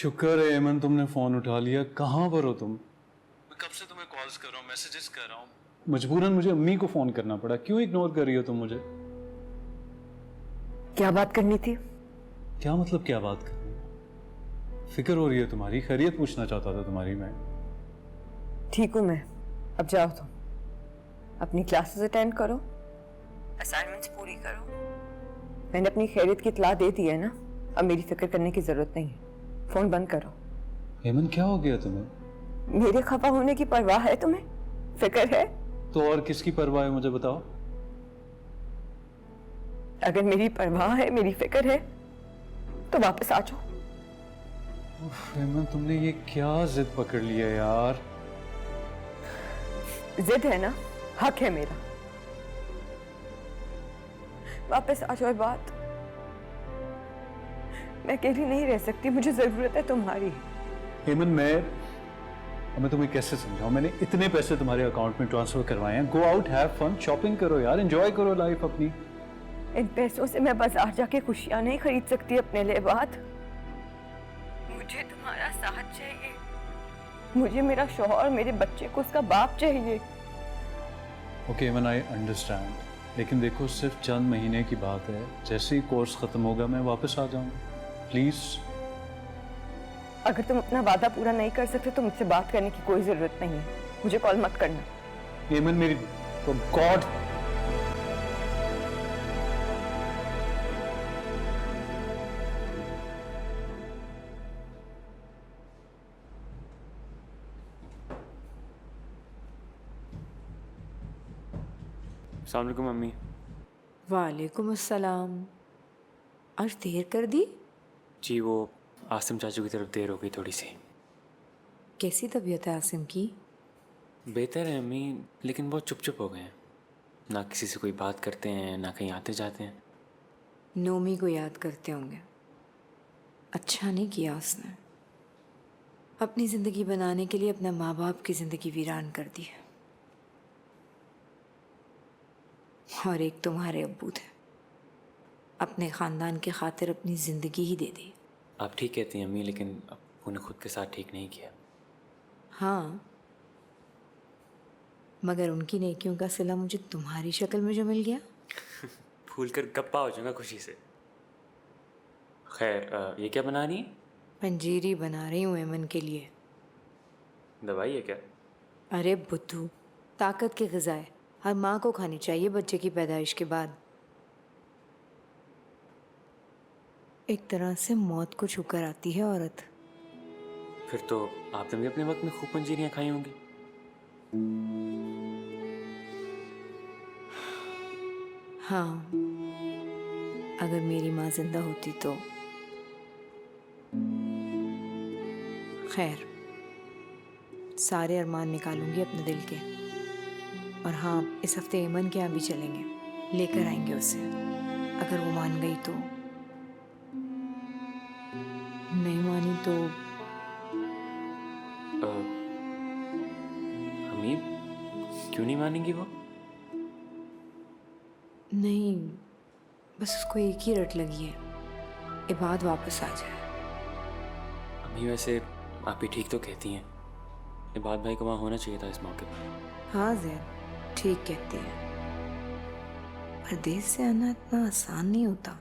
शुक्र है एमन, तुमने फोन उठा लिया। कहाँ पर हो तुम? मैं कब से तुम्हें कॉल्स कर रहा हूँ, मैसेजेस कर रहा हूँ। मजबूरन मुझे अम्मी को फोन करना पड़ा। क्यों इग्नोर कर रही हो तुम मुझे? क्या बात करनी थी? क्या मतलब क्या बात करनी है? फिक्र हो रही है तुम्हारी, खैरियत पूछना चाहता था तुम्हारी मैं। ठीक हूँ मैं। अब जाओ तुम अपनी क्लासेस अटेंड करो, असाइनमेंट्स पूरी करो। मैंने अपनी खैरियत की इत्तला दे दी है ना, अब मेरी फिक्र करने की जरूरत नहीं है। फोन बंद करो। एमन क्या हो गया तुम्हें? मेरे खफा होने की परवाह है तुम्हें? फिक्र है? तो और किसकी परवाह है मुझे बताओ। अगर मेरी परवाह है, मेरी फिक्र है, तो वापस आ जाओ। एमन तुमने ये क्या जिद पकड़ लिया यार? जिद है ना, हक है मेरा। वापस आ जाओ। बात मैं अकेली नहीं रह सकती, मुझे जरूरत है तुम्हारी। हेमन मैं तुम्हें कैसे समझाऊं? मैंने इतने पैसे तुम्हारे अकाउंट में ट्रांसफर करवाए हैं। Go out, have fun, shopping करो यार, एंजॉय करो लाइफ अपनी। इन पैसों से मैं बाजार जाके खुशियां नहीं खरीद सकती अपने लिए। बात मुझे तुम्हारा साथ चाहिए। मुझे मेरा शौहर, मेरे बच्चे को उसका बाप चाहिए। ओके हेमन, आई अंडरस्टैंड, लेकिन देखो सिर्फ चंद महीने की बात है। जैसे ही कोर्स खत्म होगा मैं वापस आ जाऊंगा। प्लीज। अगर तुम अपना वादा पूरा नहीं कर सकते तो मुझसे बात करने की कोई जरूरत नहीं है। मुझे कॉल मत करना। हेमन मेरी गॉड। अस्सलाम वालेकुम मम्मी। वालेकुम अस्सलाम। आज देर कर दी? जी वो आसिम चाचू की तरफ देर हो गई थोड़ी सी। कैसी तबीयत है आसिम की? बेहतर है अम्मी, लेकिन बहुत चुप चुप हो गए हैं। ना किसी से कोई बात करते हैं, ना कहीं आते जाते हैं। नोमी को याद करते होंगे। अच्छा नहीं किया उसने। अपनी ज़िंदगी बनाने के लिए अपने माँ बाप की ज़िंदगी वीरान कर दी है। और एक तुम्हारे अब्बू थे, अपने ख़ानदान के खातिर अपनी ज़िंदगी ही दे दी। आप ठीक कहती हैं अम्मी, लेकिन अब्बू ने खुद के साथ ठीक नहीं किया। हाँ, मगर उनकी नेकियों का सिला मुझे तुम्हारी शक्ल में जो मिल गया। फूल कर गप्पा हो जाऊंगा खुशी से। खैर ये क्या बना रही हैं? पंजीरी बना रही हूँ एमन के लिए। दवाई है क्या? अरे बुद्धू, ताकत की ग़िज़ा है, हर माँ को खानी चाहिए बच्चे की पैदाइश के बाद। एक तरह से मौत को छूकर आती है औरत। फिर तो आपने भी अपने वक्त में खूब पंजीरियाँ खाई होंगी। हाँ, अगर मेरी माँ जिंदा होती तो। खैर, सारे अरमान निकालूंगी अपने दिल के। और हाँ, इस हफ्ते एमन के यहाँ भी चलेंगे, लेकर आएंगे उसे। अगर वो मान गई तो, नहीं मानी तो। अम्मी क्यों नहीं मानेंगी वो? नहीं, बस उसको एक ही रट लगी है, इबाद वापस आ जाए। अम्मी वैसे आप भी ठीक तो कहती हैं। इबाद भाई को वहाँ होना चाहिए था इस मौके पर। हाँ जैन, ठीक कहती है। परदेश से आना इतना आसान नहीं होता।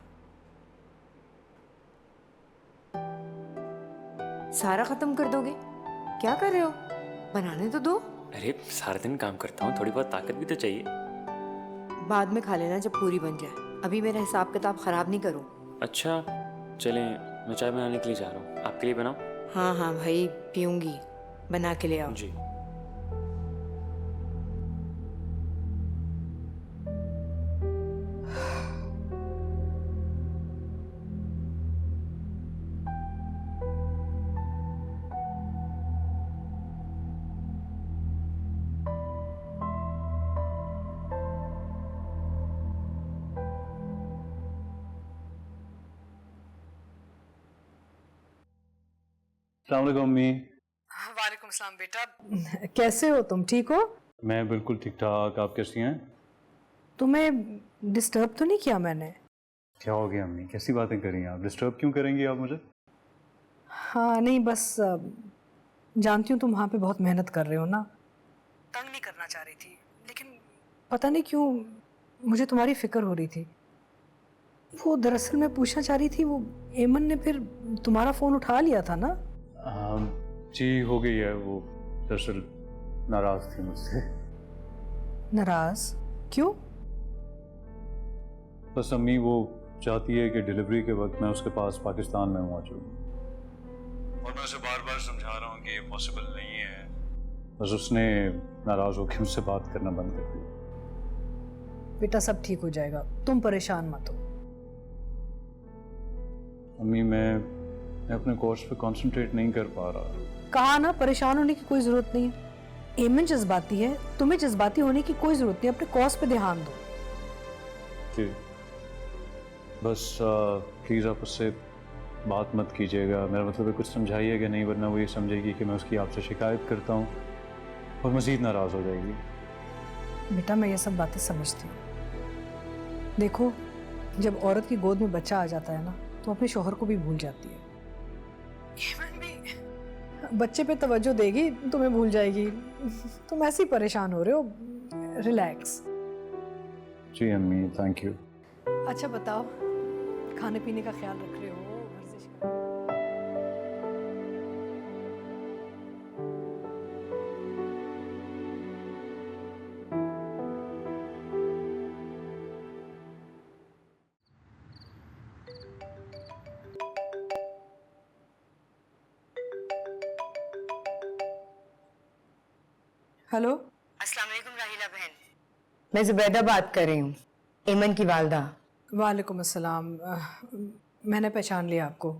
सारा खत्म कर दोगे? क्या कर रहे हो? बनाने तो दो। अरे सारा दिन काम करता हूँ, थोड़ी बहुत ताकत भी तो चाहिए। बाद में खा लेना जब पूरी बन जाए। अभी मेरा हिसाब किताब खराब नहीं करो। अच्छा चलें, मैं चाय बनाने के लिए जा रहा हूँ। आपके लिए बनाऊँ? हाँ हाँ भाई, पीऊंगी, बना के ले आओ। जी। अस्सलाम वालेकुम अम्मी। वालेकुम सलाम बेटा। कैसे हो तुम? ठीक हो? मैं बिल्कुल ठीक ठाक। आप कैसी हैं? तुम्हें डिस्टर्ब तो नहीं किया मैंने? क्या हो गया अम्मी? कैसी बातें करी आप? डिस्टर्ब क्यों करेंगी आप मुझे? हाँ नहीं, बस जानती हूँ तुम वहाँ पे बहुत मेहनत कर रहे हो ना, तंग नहीं करना चाह रही थी, लेकिन पता नहीं क्यों मुझे तुम्हारी फिक्र हो रही थी। वो दरअसल मैं पूछना चाह रही थी, वो एमन ने फिर तुम्हारा फ़ोन उठा लिया था ना? जी हो गई है, वो दरअसल नाराज थी मुझसे। नाराज क्यों? बस अम्मी वो चाहती है कि डिलीवरी के वक्त मैं उसके पास पाकिस्तान में हूँ आज, और मैं उसे बार बार समझा रहा हूँ कि ये पॉसिबल नहीं है, बस उसने नाराज होकर मुझसे बात करना बंद कर दिया। बेटा सब ठीक हो जाएगा, तुम परेशान मत हो। अम्मी मैं अपने कोर्स पे कंसंट्रेट नहीं कर पा रहा। कहा ना, परेशान होने की कोई ज़रूरत नहीं है। एमन जज्बाती है, तुम्हें जज्बाती होने की कोई ज़रूरत नहीं, अपने कोर्स पे ध्यान दो। जी बस प्लीज़ आप उससे बात मत कीजिएगा, मेरा मतलब है कुछ समझाइएगा नहीं, वरना वो ये समझेगी कि मैं उसकी आपसे शिकायत करता हूँ और मज़ीद नाराज़ हो जाएगी। बेटा मैं ये सब बातें समझती हूँ। देखो, जब औरत की गोद में बच्चा आ जाता है ना, तो अपने शौहर को भी भूल जाती है। एमन भी बच्चे पे तवज्जो देगी, तुम्हें भूल जाएगी। तुम ऐसे ही परेशान हो रहे हो, रिलैक्स। जी अम्मी, थैंक यू। अच्छा बताओ, खाने पीने का ख्याल रख रहे हो? वर्जिश कर हेलो, अस्सलाम वालेकुम राहिला बहन, मैं जुबैदा बात कर रही हूँ, एमन की वालदा। वालेकुम अस्सलाम। मैंने पहचान लिया आपको।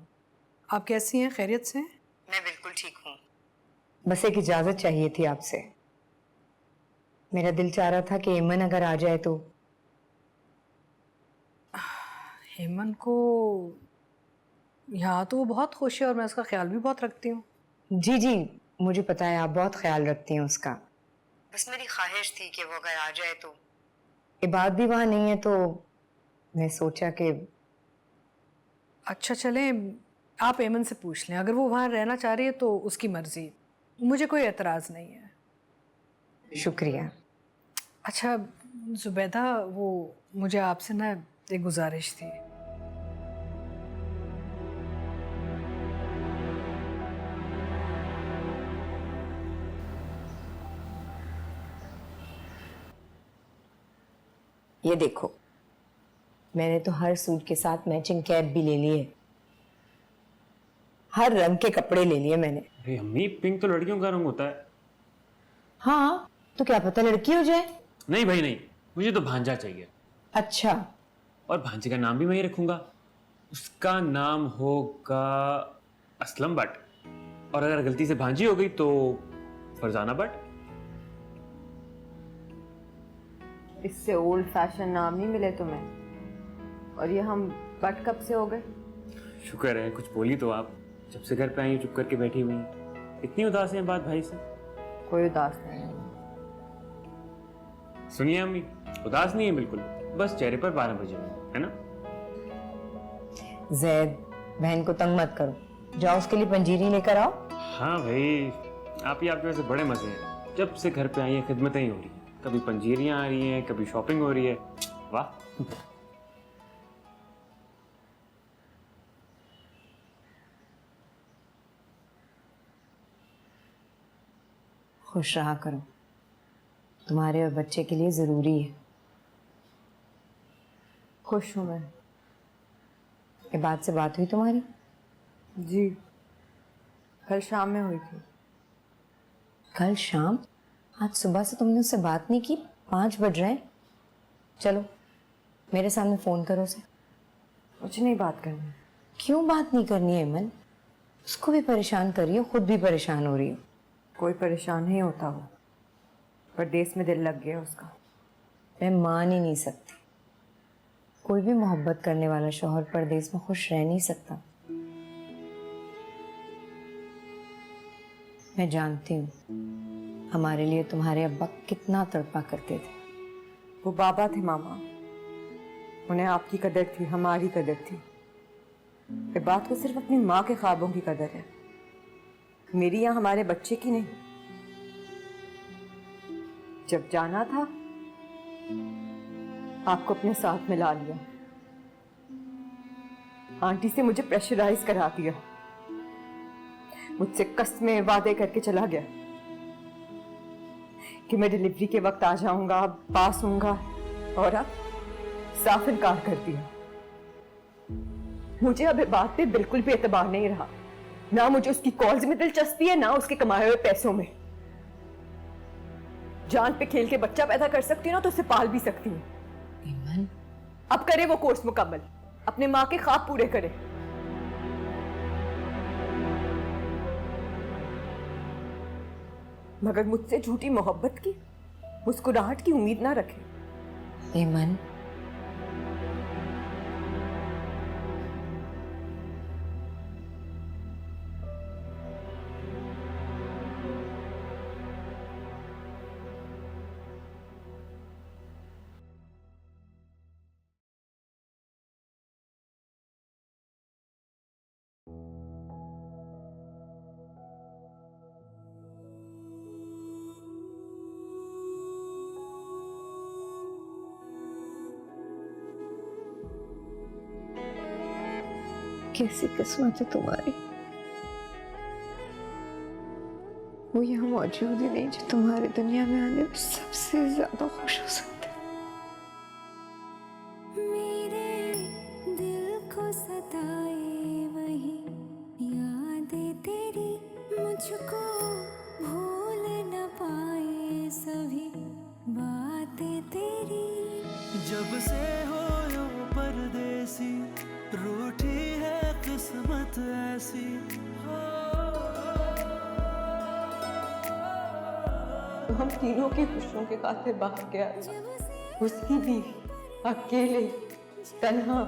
आप कैसी हैं, खैरियत से? मैं बिल्कुल ठीक हूँ, बस एक इजाज़त चाहिए थी आपसे। मेरा दिल चाह रहा था कि एमन अगर आ जाए तो। हेमन को यहाँ तो वो बहुत खुश है और मैं उसका ख्याल भी बहुत रखती हूँ। जी जी, मुझे पता है आप बहुत ख्याल रखती हैं उसका। बस मेरी ख्वाहिश थी कि वो अगर आ जाए तो। इबाद भी वहाँ नहीं है तो मैं सोचा कि। अच्छा चलें, आप एमन से पूछ लें, अगर वो वहाँ रहना चाह रही है तो उसकी मर्जी, मुझे कोई एतराज़ नहीं है। शुक्रिया। अच्छा जुबैदा, वो मुझे आपसे ना एक गुजारिश थी। ये देखो, मैंने तो हर सूट के साथ मैचिंग कैप भी ले ली है, हर रंग के कपड़े ले लिए मैंने। अरे अम्मी, पिंक तो लड़कियों का रंग होता है। हाँ तो क्या पता लड़की हो जाए। नहीं भाई नहीं, मुझे तो भांजा चाहिए। अच्छा, और भांजे का नाम भी मैं ही रखूंगा। उसका नाम होगा असलम भट्ट, और अगर गलती से भांजी हो गई तो फरजाना भट्ट। इससे ओल्ड फैशन नाम नहीं मिले तुम्हें, और ये हम बट कब से हो गए? शुक्र है कुछ बोली तो आप। जब से घर पे आई चुप करके बैठी हुई हैं। इतनी उदास हैं बात भाई से? कोई उदास नहीं है। सुनिए अम्मी, उदास नहीं है बिल्कुल, बस चेहरे पर 12 बजे हुए है ना। जैद, बहन को तंग मत करो, जाओ उसके लिए पंजीरी लेकर आओ। हाँ भाई, आप ही आपके वैसे बड़े मजे हैं। जब से घर पे आई है खिदमतें ही हो रही हैं, कभी पंजीरियां आ रही हैं, कभी शॉपिंग हो रही है। वाह। खुश रहा करो, तुम्हारे और बच्चे के लिए जरूरी है। खुश हूँ मैं। ये बात से बात हुई तुम्हारी? जी, कल शाम में हुई थी। कल शाम? आज सुबह से तुमने उससे बात नहीं की? 5 बज रहे हैं। चलो मेरे सामने फोन करो उसे। मुझे नहीं बात करनी। क्यों बात नहीं करनी है अमन? उसको भी परेशान कर रही हो, खुद भी परेशान हो रही हो। कोई परेशान नहीं होता, वो परदेस में दिल लग गया उसका। मैं मान ही नहीं सकती, कोई भी मोहब्बत करने वाला शौहर परदेस में खुश रह नहीं सकता। मैं जानती हूँ हमारे लिए तुम्हारे अब्बा कितना तड़पा करते थे। वो बाबा थे मामा, उन्हें आपकी कदर थी, हमारी कदर थी। इस बात को सिर्फ अपनी माँ के ख्वाबों की कदर है, मेरी या हमारे बच्चे की नहीं। जब जाना था आपको अपने साथ मिला लिया, आंटी से मुझे प्रेशराइज करा दिया, मुझसे कस्में वादे करके चला गया कि मैं डिलीवरी के वक्त आ जाऊंगा, पास होऊंगा, और अब साफ इनकार कर दिया। मुझे अब बात पे बिल्कुल भी एतबार नहीं रहा, ना मुझे उसकी कॉल्स में दिलचस्पी है, ना उसके कमाए हुए पैसों में। जान पे खेल के बच्चा पैदा कर सकती हूँ ना, तो उसे पाल भी सकती हूँ। ईमान, अब करे वो कोर्स मुकम्मल, अपने माँ के ख्वाब पूरे करे। मगर मुझसे झूठी मोहब्बत की, मुस्कुराहट की उम्मीद ना रखे। ईमान, कैसी किस्मत है तुम्हारी। वो यहाँ मौजूद ही नहीं जो तुम्हारी दुनिया में आने में सबसे ज्यादा खुश हो सकते हैं। मेरे दिल को सताए वही यादें तेरी, मुझको भूल न पाए सभी बातें तेरी। जब से हो यो परदेसी, रूठी है किस्मत ऐसी। तो हम तीनों की खुशियों के खातिर भाग गया, उसकी भी अकेले तन्हा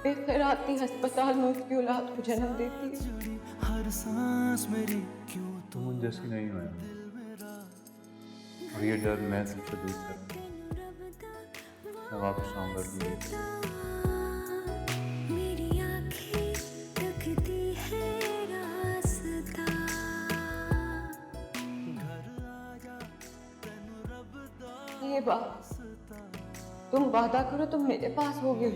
बेखैराती अस्पताल में उसकी औलाद को जन्म देती है। हर सांस मेरी क्यों तो तुम जैसी नहीं हो यार, और ये दर्द मैं तुमसे दूर करूँ। मैं वापस आऊँगा तुम्हें। मेरी आँखें तकती है रास्ता। ये बात तुम वादा करो, तुम मेरे पास होगे।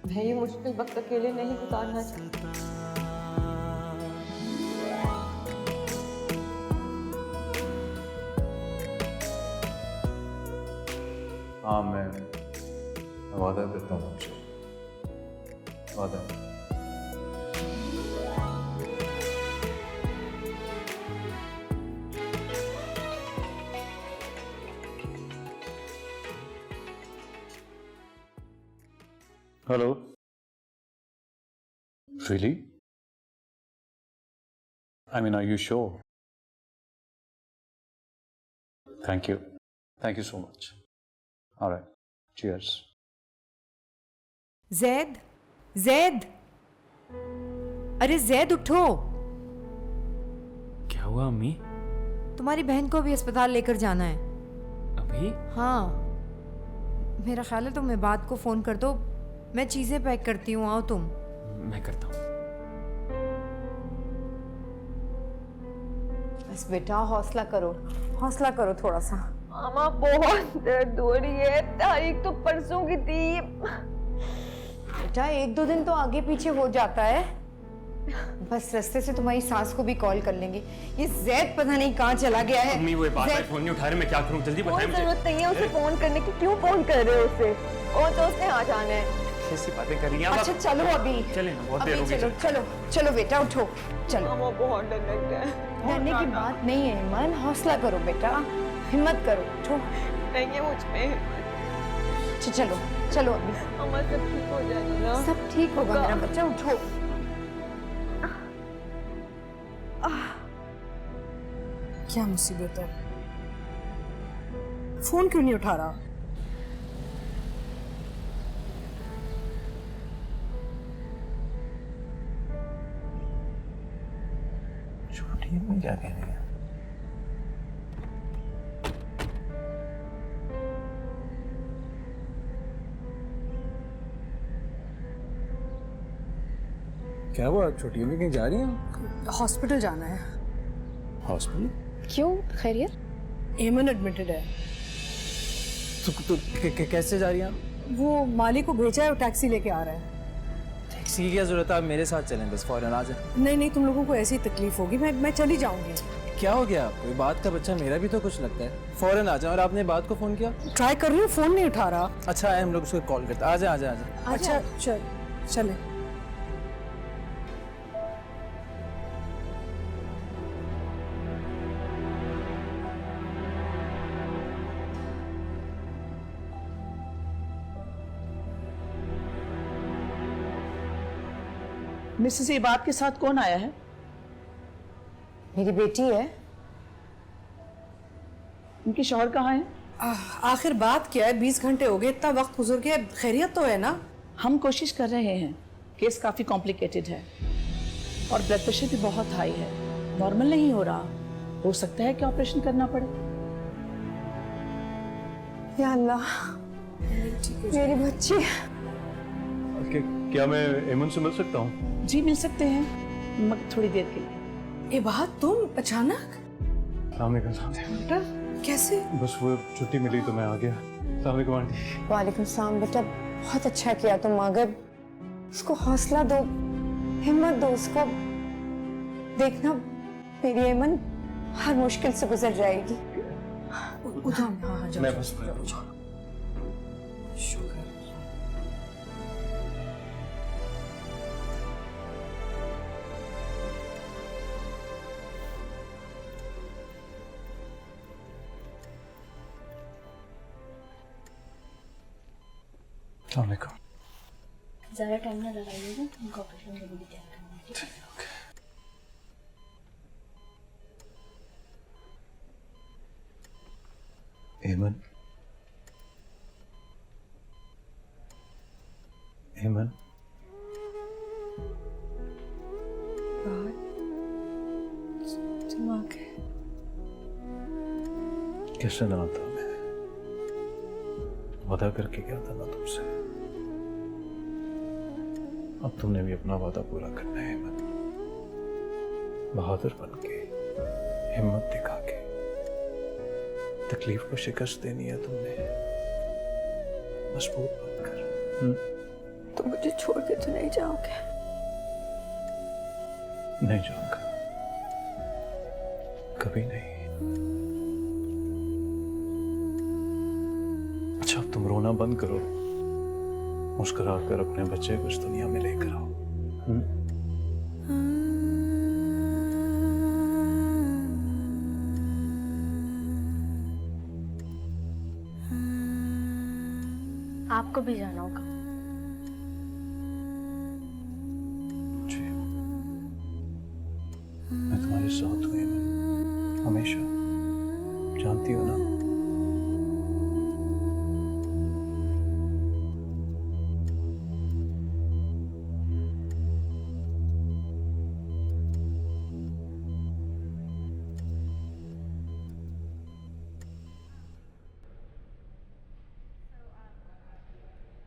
मैं ये मुश्किल वक्त अकेले नहीं गुजारना चाहती। हाँ, मैं वादा करता हूँ तुमसे, वादा। Hello, really? I mean, are you sure? Thank you. Thank you so much. All right. Cheers. Zaid, Zaid, अरे जैद उठो। क्या हुआ अम्मी? तुम्हारी बहन को भी अस्पताल लेकर जाना है। अभी? हाँ, मेरा ख्याल है तुम इबाद को फोन कर दो, मैं चीजें पैक करती हूँ, आओ तुम। मैं करता हूँ। बस बेटा हौसला करो, हौसला करो थोड़ा सा। मामा बहुत दर्द हो रही है, तारीख तो परसों की थी। बेटा एक दो दिन तो आगे पीछे हो जाता है, बस रास्ते से तुम्हारी सास को भी कॉल कर लेंगे। ये जैद पता नहीं कहाँ चला गया है। अम्मी वो बात जैद- फोन नहीं उठा रहे, मैं क्या करूँ? जल्दी बताएं मुझे। जरूरत नहीं है उसे फोन करने की, क्यों फोन कर रहे हो उसे? और तो उसने आ जाना है। कैसी बातें कर रही हैं आप? अच्छा चलो अभी, चले ना, बहुत अभी देर हो गई। चलो चलो चलो बेटा उठो, चलो। मामा बहुत डर लगता है। डरने की बात नहीं है ईमान, हौसला करो बेटा, हिम्मत करो, उठो। नहीं है मुझ में। अच्छा चलो चलो अभी, मामा सब ठीक हो जाएगा ना? सब ठीक होगा मेरा बच्चा, उठो। क्या मुसीबत है? फोन क्यों नहीं उठा रहा? छुट्टी में क्या कह रही है? क्या हुआ, छुट्टियों में कहीं जा रही हैं? हॉस्पिटल जाना है। हॉस्पिटल? क्यों, खैरियत? एमन एडमिटेड है। तो कैसे जा रही हैं? वो माली को भेजा है और टैक्सी लेके आ रहा है। टैक्सी की क्या जरूरत है, आप मेरे साथ चलें, बस फौरन आ जाए। नहीं, तुम लोगों को ऐसी तकलीफ होगी, मैं चली जाऊंगी। क्या हो गया आपको? बात का बच्चा, मेरा भी तो कुछ लगता है। फौरन आ जाए। और आपने बात को फोन किया? ट्राई कर रही हूँ, फोन नहीं उठा रहा। अच्छा है, हम लोग उसको कॉल करते हैं। आ जाए। अच्छा चले। मिसेस इबाद के साथ कौन आया है? मेरी बेटी है। उनके शौहर कहाँ हैं? आखिर बात क्या है, 20 घंटे हो गए, इतना वक्त गुजर गया, खैरियत तो है ना? हम कोशिश कर रहे हैं। केस काफी कॉम्प्लिकेटेड है और ब्लड प्रेशर भी बहुत हाई है, नॉर्मल नहीं हो रहा। हो सकता है कि ऑपरेशन करना पड़े। या अल्लाह, मेरी बच्ची। क्या मैं एमन से मिल सकता हूँ? जी मिल सकते हैं, मगर थोड़ी देर के लिए। ये बात तुम अचानक? बेटा कैसे? बस वो छुट्टी मिली तो मैं आ गया। अस्सलाम आंटी। वालेकुम सलाम। बेटा बहुत अच्छा किया तुम, मगर उसको हौसला दो, हिम्मत दो उसको। देखना मेरी एमन हर मुश्किल से गुजर जाएगी। हाँ, जाओ। मैं बस शुक्र। ज़्यादा टाइम ना लगाइएगा, उनको ऑपरेशन के लिए भी तैयार करना है। एमन, एमन, तुम आ गए। कैसे ना आता मैं? वादा करके गया था ना तुमसे। अब तुमने भी अपना वादा पूरा करना है एमन। बहादुर बन के, हिम्मत दिखा के, तकलीफ को शिकस्त देनी है तुमने, मजबूत बनकर। तुम मुझे छोड़ के तो नहीं जाओगे? नहीं जाऊंगा, कभी नहीं। अच्छा अब तुम रोना बंद करो, मुस्कुरा कर अपने बच्चे को इस दुनिया में लेकर आओ। आपको भी जाना होगा। जी, मैं तुम्हारे साथ हूँ एमन, हमेशा, जानती हो ना।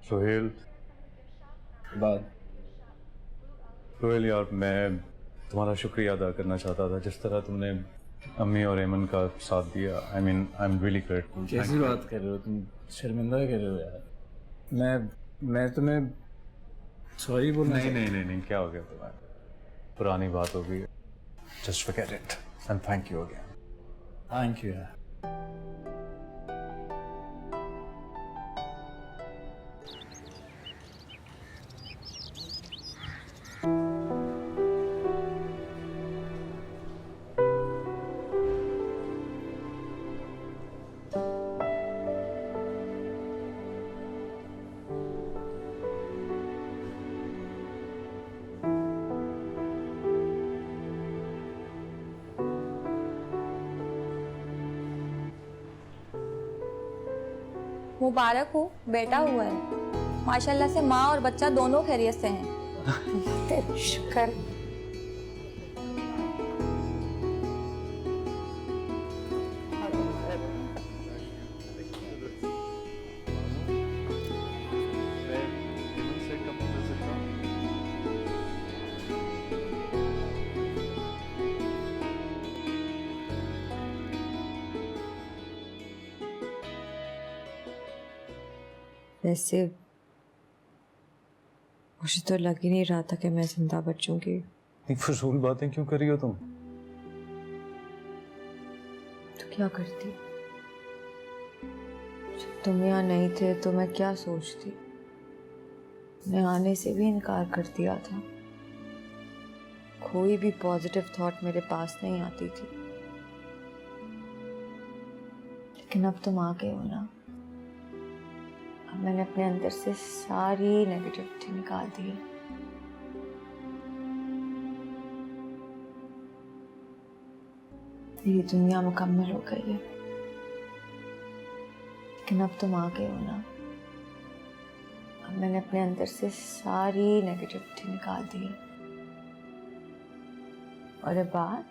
सोहेल, सोहेल यार, मैं तुम्हारा शुक्रिया अदा करना चाहता था, जिस तरह तुमने अम्मी और एमन का साथ दिया। I am really grateful. कैसी बात कर रहे हो तुम? शर्मिंदा कर रहे हो यार। मैं तुम्हें सॉरी बोलना। नहीं, क्या हो गया तुम्हारा? पुरानी बात हो गई, just forget it and thank you again. Thank you यार। मुबारक हो, बेटा हुआ है। माशाल्लाह से माँ और बच्चा दोनों खैरियत से हैं। शुक्र। वैसे मुझे तो लग ही नहीं रहा था कि मैं जिंदा बचूंगी। इतनी फजूल बातें क्यों कर रही हो तुम? तो क्या करती? जब तुम यहाँ नहीं थे तो मैं क्या सोचती? मैं आने से भी इनकार कर दिया था। कोई भी पॉजिटिव थॉट मेरे पास नहीं आती थी। लेकिन अब तुम आ गए हो ना, अब मैंने अपने अंदर से सारी नेगेटिविटी निकाल दी है। मेरी दुनिया मुकम्मल हो गई है। लेकिन अब तुम आ गए हो ना, अब मैंने अपने अंदर से सारी नेगेटिविटी निकाल दी है। और ये बात,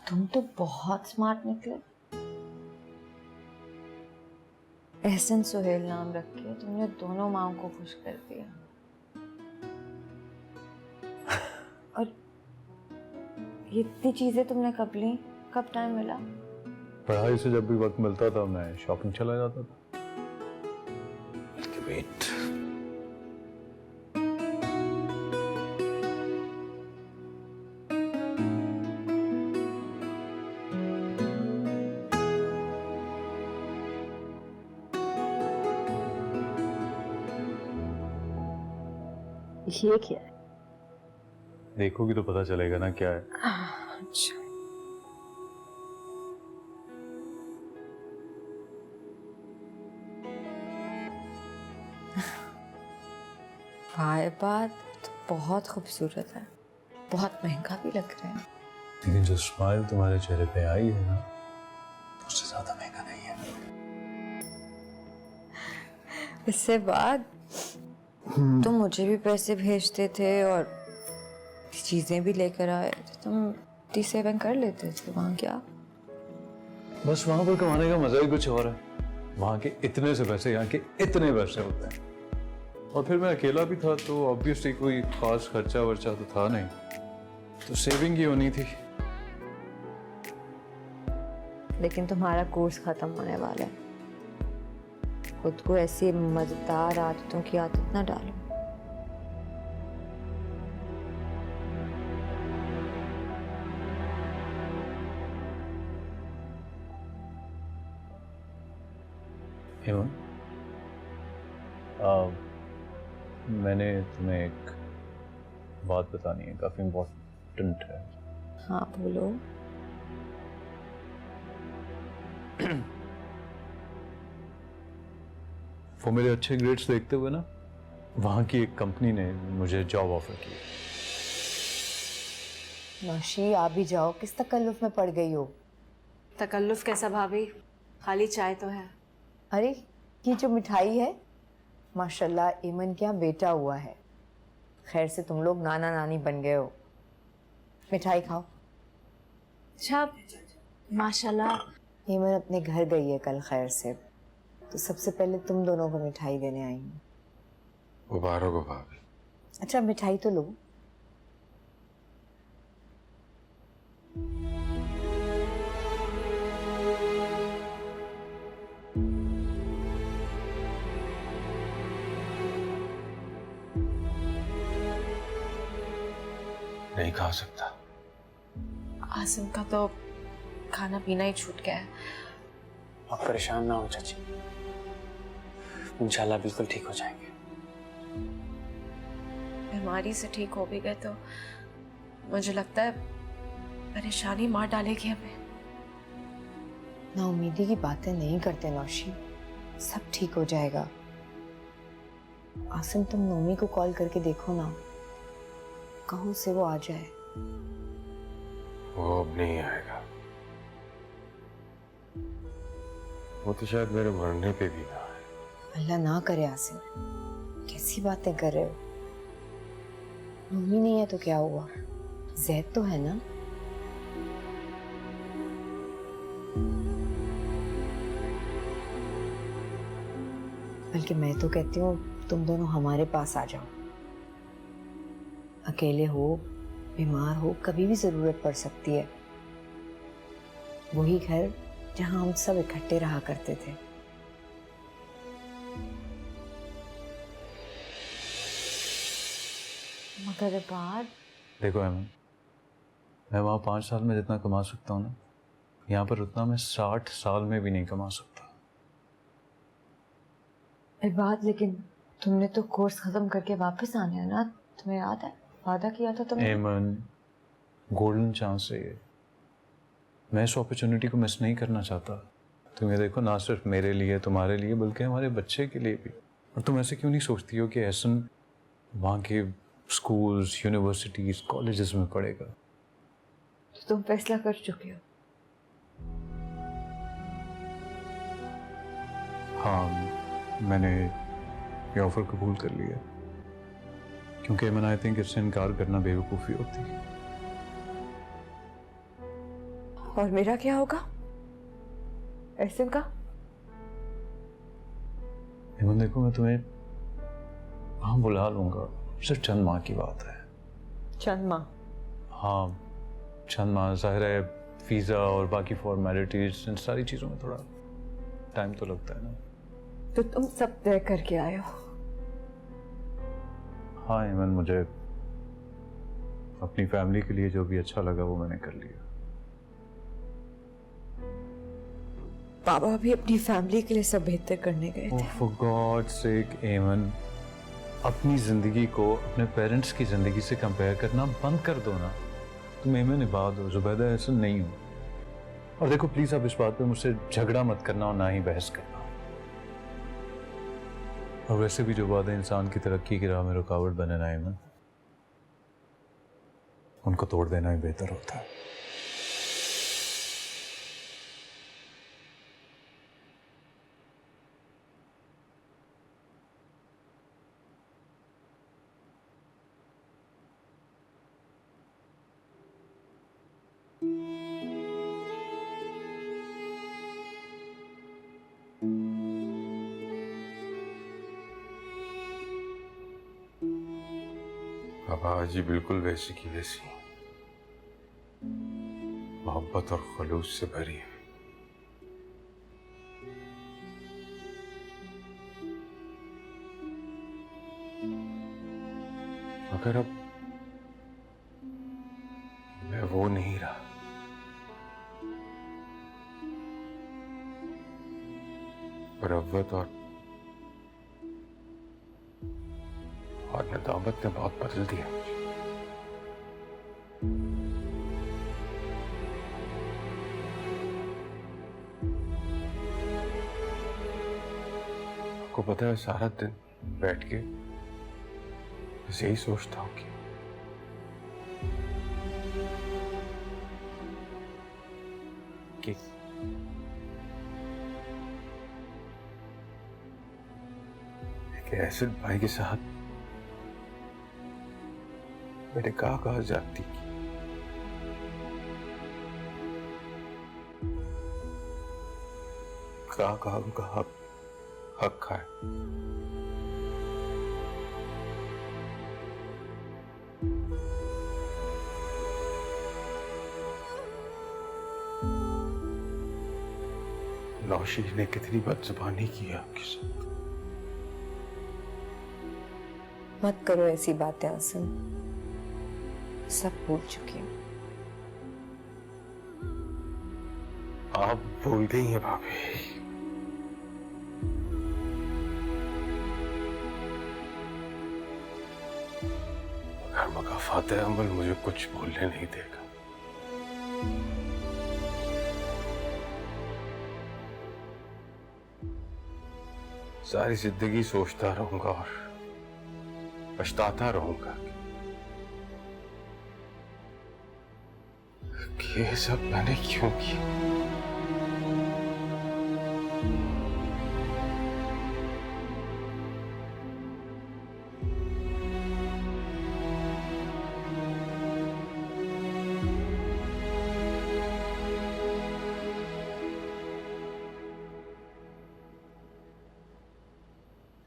तुम तो बहुत स्मार्ट निकले। एहसन सुहेल नाम रख के तुमने दोनों माँओं को खुश कर दिया। और ये इतनी चीजें तुमने कब ली? कब टाइम मिला? पढ़ाई से जब भी वक्त मिलता था मैं शॉपिंग चला जाता था। वेट, ये क्या है? देखोगी तो पता चलेगा ना क्या है। अच्छा, भाई बात तो बहुत खूबसूरत है, बहुत महंगा भी लग रहा है। लेकिन जो स्माइल तुम्हारे चेहरे पे आई है ना, उससे ज्यादा महंगा नहीं है। इससे बाद तुम मुझे भी पैसे भेजते थे और चीजें भी लेकर आए थे। तुम टी सेविंग कर लेते थे वहाँ। क्या बस वहां पर कमाने का मजा ही कुछ और है। वहां के इतने से पैसे यहाँ के इतने पैसे होते हैं। और फिर मैं अकेला भी था तो ऑब्वियसली कोई खास खर्चा वर्चा तो था नहीं, तो सेविंग ही होनी थी। लेकिन तुम्हारा कोर्स खत्म होने वाला है। खुद को ऐसी मजेदार आदतों की आदत ना डालो। हेमन, मैंने तुम्हें एक बात बतानी है, काफी इम्पोर्टेंट है। हाँ बोलो। वो मेरे अच्छे ग्रेड्स देखते हुए ना, वहां की एक कंपनी ने मुझे जॉब ऑफर की। नौशी, आप भी जाओ, किस तकल्लुफ में पड़ गई हो? तकल्लुफ कैसा भाभी, खाली चाय तो है। अरे ये जो मिठाई है, माशाल्लाह ईमन क्या बेटा हुआ है। खैर से तुम लोग नाना नानी बन गए हो। मिठाई खाओ। अच्छा, माशाल्लाह। ईमन अपने घर गई है कल खैर से, तो सबसे पहले तुम दोनों को मिठाई देने आई हूँ। मुबारक हो भाभी। अच्छा मिठाई तो लो। नहीं खा सकता। आसिम का तो खाना पीना ही छूट गया है। आप परेशान ना हो चाची, इंशाल्लाह बिल्कुल ठीक हो जाएंगे। बीमारी से ठीक हो भी गए तो मुझे लगता है परेशानी मार डालेगी हमें। नाउमीदी की बातें नहीं करते नौशी, सब ठीक हो जाएगा। आसिम तुम नोमी को कॉल करके देखो ना, कहो से वो आ जाए। वो अब नहीं आएगा। वो तो शायद मेरे मरने पे भी ना आए। अल्लाह ना करे आसिम, कैसी बातें कर रहे हो? मम्मी नहीं है तो क्या हुआ, जैद तो है ना। बल्कि मैं तो कहती हूँ तुम दोनों हमारे पास आ जाओ। अकेले हो, बीमार हो, कभी भी जरूरत पड़ सकती है। वही घर जहां हम सब इकट्ठे रहा करते थे। मगर बाद देखो अमन, मैं वहाँ 5 साल में जितना कमा सकता हूँ ना, यहाँ पर उतना मैं 60 साल में भी नहीं कमा सकता। बात लेकिन तुमने तो कोर्स खत्म करके वापस आने है ना, तुम्हें याद है वादा किया था तुमने। एमन, गोल्डन चांस है ये, मैं इस अपॉर्चुनिटी को मिस नहीं करना चाहता। तुम ये देखो, ना सिर्फ मेरे लिए तुम्हारे लिए बल्कि हमारे बच्चे के लिए भी। और तुम ऐसे क्यों नहीं सोचती हो कि एहसन वहाँ के स्कूल्स, यूनिवर्सिटीज, कॉलेजेस में पढ़ेगा? तो तुम फैसला कर चुके हो? हाँ, मैंने ये ऑफर कबूल कर लिया, क्योंकि एमन आई थिंक इससे इनकार करना बेवकूफ़ी होती है। और मेरा क्या होगा एहसन का? एमन देखो, मैं तुम्हें वहाँ बुला लूंगा, सिर्फ चंद माह की बात है। चंद माह? हाँ, चंद माह। ज़ाहिर है वीज़ा और बाकी फॉर्मेलिटीज, इन सारी चीज़ों में थोड़ा टाइम तो लगता है ना। तो तुम सब तय करके आए हो? हाँ एमन, मुझे अपनी फैमिली के लिए जो भी अच्छा लगा वो मैंने कर लिया। बाबा भी अपनी फैमिली के लिए सब बेहतर करने गए थे। फॉर गॉड सेक एमन, अपनी जिंदगी को अपने पेरेंट्स की जिंदगी से कंपेयर करना बंद कर दो ना। तुम एमन इबाद हो, जुबैदा एहसन नहीं हो। और देखो प्लीज, आप इस बात पे मुझसे झगड़ा मत करना और ना ही बहस करना। और वैसे भी जो वादे इंसान की तरक्की की राह में रुकावट बने ना एमन, उनको तोड़ देना ही बेहतर होता है। बाबा जी बिल्कुल वैसी की वैसी, मोहब्बत और खलूस से भरी है। मगर अब मैं वो नहीं रहा। रवत और नदामत ने बहुत बदल दिया मुझे। आपको पता है, सारा दिन बैठ के बस यही सोचता हूँ कि एक ऐसे भाई के साथ मैंने कहा जाती की। कहा उनका हक है। नौशीन ने कितनी बदजुबानी की है आपके साथ। मत करो ऐसी बातें आसन, सब भूल चुकी हूँ। आप भूल गई हैं भाभी। मगर मकाफात अमल मुझे कुछ भूलने नहीं देगा। सारी जिंदगी सोचता रहूंगा और पछताता रहूंगा कि ये सब मैंने क्यों किया।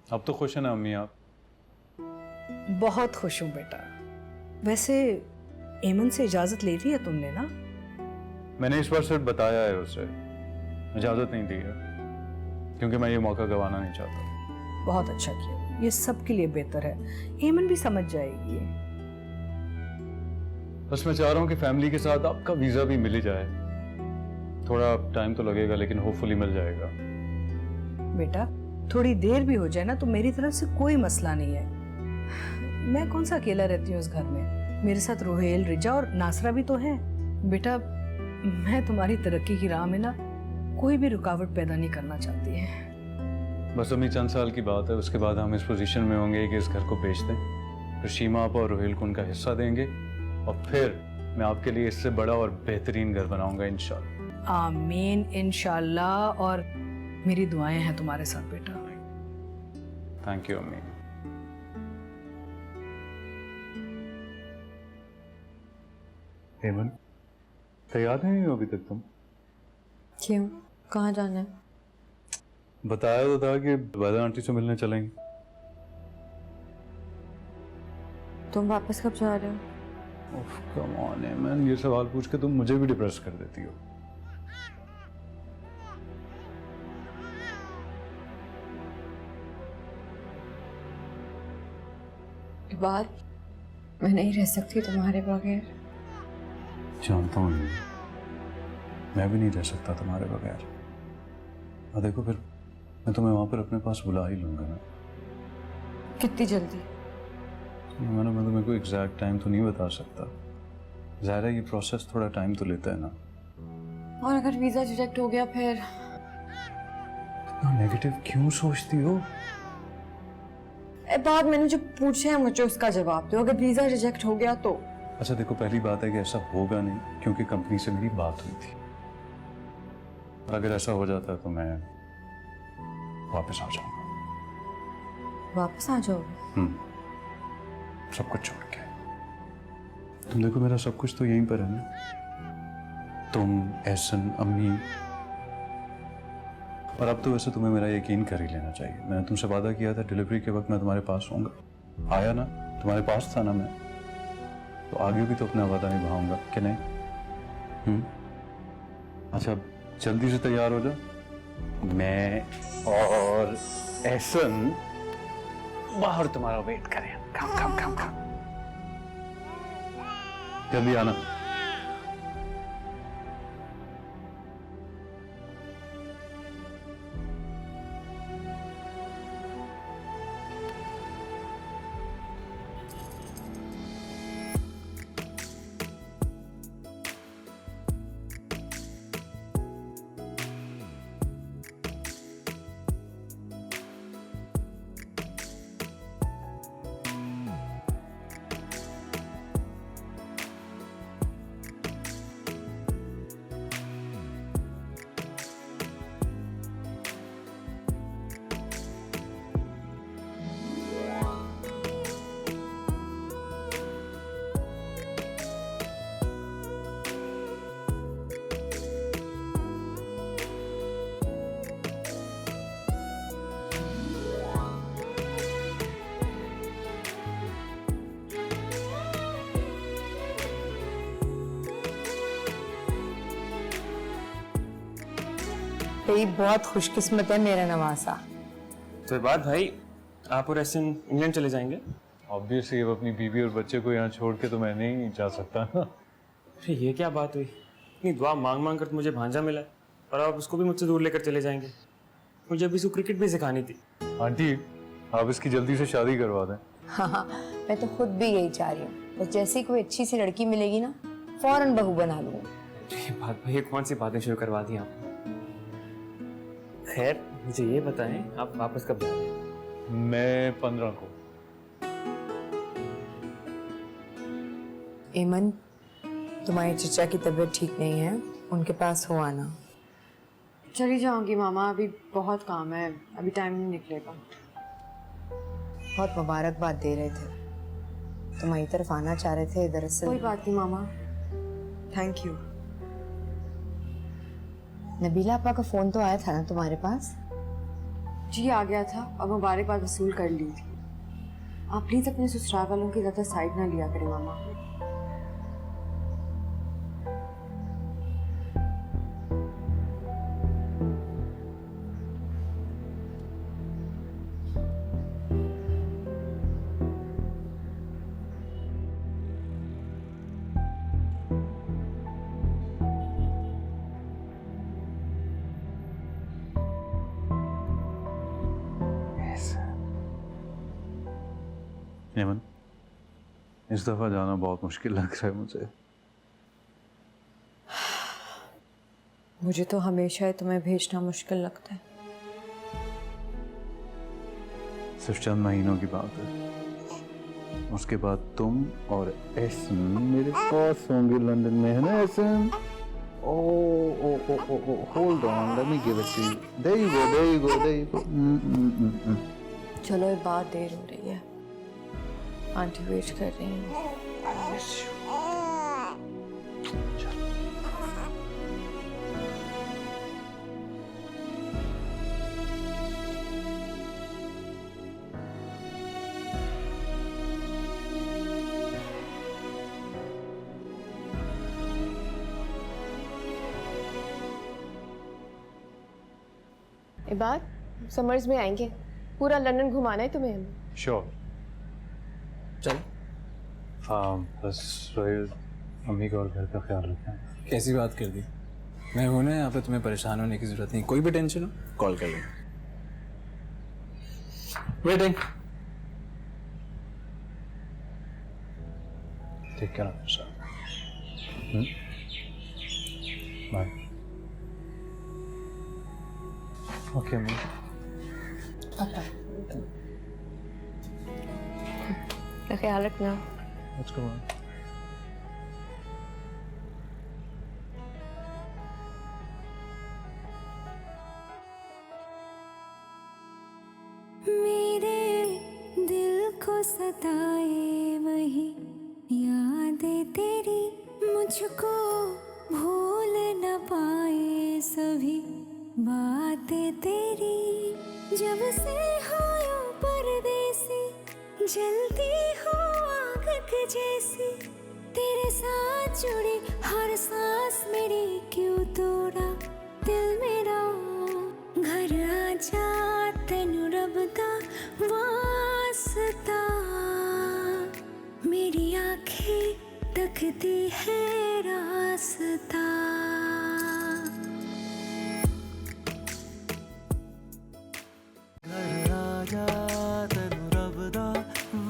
अब तो खुश है ना अम्मी आप? बहुत खुश हूँ बेटा। वैसे एमन से इजाजत ले ली है तुमने ना? मैंने इस बार सिर्फ बताया है उसे, इजाजत नहीं दी है, क्योंकि मैं ये मौका गंवाना नहीं चाहता। बहुत अच्छा किया, ये सबके लिए बेहतर है। एमन भी समझ जाएगी। बस मैं चाह रहा हूँ कि फैमिली के साथ आपका वीज़ा भी मिल ही जाए। थोड़ा टाइम तो लगेगा लेकिन होपफुली मिल जाएगा। बेटा थोड़ी देर भी हो जाए ना तो मेरी तरफ से कोई मसला नहीं है। मैं कौन सा अकेला रहती हूँ उस घर में, मेरे साथ रोहेल, रिजा और नासरा भी तो है। बेटा मैं तुम्हारी तरक्की की राह में ना कोई भी रुकावट पैदा नहीं करना चाहती है। बस अम्मी चंद साल की बात है, उसके बाद हम इस पोजीशन में होंगे कि इस घर को बेच दें, फिर शीमा आपा और रोहेल को उनका हिस्सा देंगे और फिर मैं आपके लिए इससे बड़ा और बेहतरीन घर बनाऊंगा इंशाल्लाह। आमीन इंशाल्लाह। और मेरी दुआएं हैं तुम्हारे साथ बेटा। थैंक यू अम्मी। हेमंत तैयार नहीं हो अभी तक तुम? क्यों, कहाँ जाना है? बताया तो था कि वादा आंटी से मिलने चलेंगे। तुम वापस कब जा रहे हो? ओह कम ऑन हेमंत, ये सवाल पूछ के तुम मुझे भी डिप्रेस कर देती हो। बात मैं नहीं रह सकती तुम्हारे बगैर। जानता हूँ नहीं, मैं भी नहीं रह सकता तुम्हारे बगैर। और देखो फिर मैं तुम्हें वहां पर अपने पास बुला ही लूंगा ना। कितनी जल्दी? मैं तुम्हें कोई एग्जैक्ट टाइम तो नहीं बता सकता, ज़ाहिर है ये प्रोसेस थोड़ा टाइम तो लेता है ना। और अगर वीजा रिजेक्ट हो गया फिर? इतना नेगेटिव क्यों सोचती हो? बात मैंने जो पूछे है मुझे उसका जवाब दो। अगर वीजा रिजेक्ट हो गया तो? अच्छा देखो, पहली बात है कि ऐसा होगा नहीं क्योंकि कंपनी से मेरी बात हुई थी, और अगर ऐसा हो जाता तो मैं वापस आ जाऊंगा। वापस आ जाओगे? सब कुछ छोड़ के। तुम देखो मेरा सब कुछ तो यहीं पर है ना, तुम, एहसन, अम्मी, और अब तो वैसे तुम्हें मेरा यकीन कर ही लेना चाहिए। मैंने तुमसे वादा किया था डिलीवरी के वक्त मैं तुम्हारे पास होऊंगा, आया ना, तुम्हारे पास था ना मैं, तो आगे भी तो अपना वादा निभाऊंगा कि नहीं? अच्छा अब जल्दी से तैयार हो जाओ, मैं और एहसन बाहर तुम्हारा वेट करें। कम कम कम कम, जल्दी आना। भाई बहुत खुशकिस्मत है मेरा नवासा। तो बात भाई, आप और एहसन इंग्लैंड चले जाएंगे? ऑब्वियसली अब अपनी बीवी और बच्चे को यहाँ छोड़ के तो मैं नहीं जा सकता ना। अरे ये क्या बात हुई, इतनी दुआ मांग मांग कर तो मुझे भांजा मिला और आप उसको भी मुझसे दूर लेकर चले जाएंगे। मुझे अभी इसको क्रिकेट भी सिखानी थी। आंटी आप इसकी जल्दी से शादी करवा दें। हाँ, मैं तो खुद भी यही चाह रही हूँ, बस जैसे कोई अच्छी सी लड़की मिलेगी ना फौरन बहू बना लूंगी। ये बात भाई, कौन सी बातें शुरू करवा दी आप? खैर मुझे ये बताएं, आप वापस कब जा रहे हैं? मैं 15 को। एमन, तुम्हारी चचा की तबीयत ठीक नहीं है, उनके पास हो आना। चली जाऊंगी मामा, अभी बहुत काम है, अभी टाइम नहीं निकलेगा। बहुत मुबारकबाद दे रहे थे, तुम्हारी तरफ आना चाह रहे थे, दरअसल। कोई बात नहीं मामा, थैंक यू। नबीला आपा का फोन तो आया था ना तुम्हारे पास? जी आ गया था, अब मुबारकबाद वसूल कर ली थी। आप प्लीज अपने ससुराल वालों की ज्यादा साइड ना लिया करें मामा। यमन, इस दफ़ा जाना बहुत मुश्किल लग रहा है मुझे। मुझे तो हमेशा ही तुम्हें भेजना मुश्किल लगता है। सिर्फ चंद महीनों की बात है, उसके बाद तुम और एहसन मेरे पास होंगे लंदन में, है ना Ehsan? Hold on, let me give it to you. There you go, there you go, there you go. चलो, ये बात देर हो रही है, आंटी वेट कर रही हैं। इबाद, समर्स में आएंगे, पूरा लंदन घुमाना है तुम्हें हमें। श्योर, चल। बस रोहित, अम्मी का और घर का ख्याल रखें। कैसी बात कर दी? मैं हूं ना यहाँ पे, तुम्हें परेशान होने की जरूरत नहीं। कोई भी टेंशन हो कॉल कर लेना। Waiting. Take care of yourself. Bye. Okay अम्मी। अपना ख्याल रखना। Let's go. मेरे दिल को सताए वही यादें तेरी, मुझको भूल न पाए सभी बातें तेरी। जब से हो यो परदेसी, जलती हो आग के जैसी, तेरे साथ जुड़ी हर सांस मेरी क्यों तोड़ा दिल मेरा। घर आजा तेनू रब दा वास्ता, मेरी आंखें तकती है रास्ता। घर आजा तेनू रब दा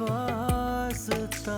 वास्ता।